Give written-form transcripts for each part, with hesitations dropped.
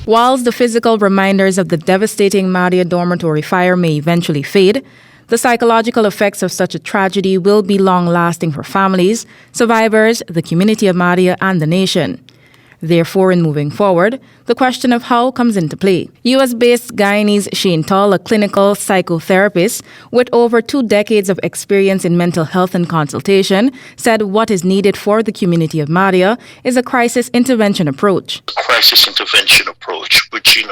Whilst the physical reminders of the devastating Madhia Dormitory fire may eventually fade, the psychological effects of such a tragedy will be long-lasting for families, survivors, the community of Mahdia, and the nation. Therefore, in moving forward, the question of how comes into play. US-based Guyanese Shane Tull, a clinical psychotherapist with over 2 decades of experience in mental health and consultation, said what is needed for the community of Mahdia is a crisis intervention approach. Crisis intervention approach, which,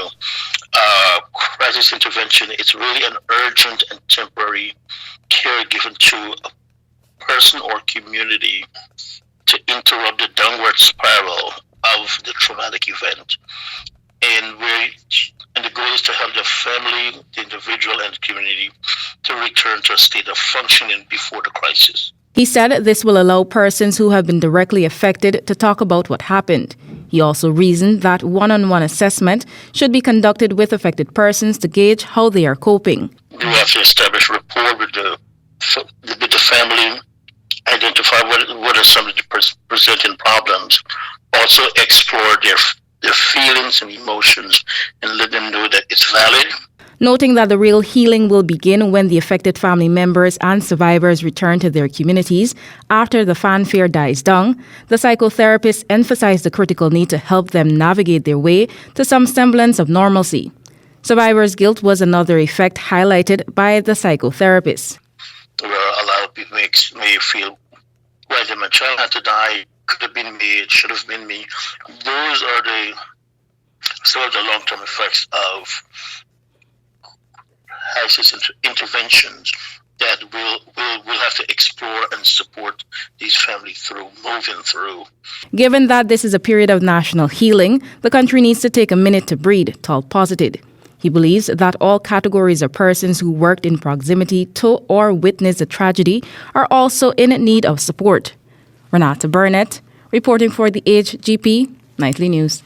crisis intervention is really an urgent and temporary care given to a person or community to interrupt the downward spiral of the traumatic event. And the goal is to help the family, the individual, and the community to return to a state of functioning before the crisis. He said this will allow persons who have been directly affected to talk about what happened. He also reasoned that one-on-one assessment should be conducted with affected persons to gauge how they are coping. You have to establish rapport with the family, identify what are some of the presenting problems, also explore their feelings and emotions and let them know that it's valid. Noting that the real healing will begin when the affected family members and survivors return to their communities after the fanfare dies down, the psychotherapist emphasized the critical need to help them navigate their way to some semblance of normalcy. Survivor's guilt was another effect highlighted by the psychotherapist. Where a lot of people may feel, why did my child have to die? Could have been me, it should have been me. Those are some of the long-term effects of crisis interventions that we'll have to explore and support these families moving through. Given that this is a period of national healing, the country needs to take a minute to breathe, Tull posited. He believes that all categories of persons who worked in proximity to or witnessed the tragedy are also in need of support. Renata Burnette, reporting for the HGP Nightly News.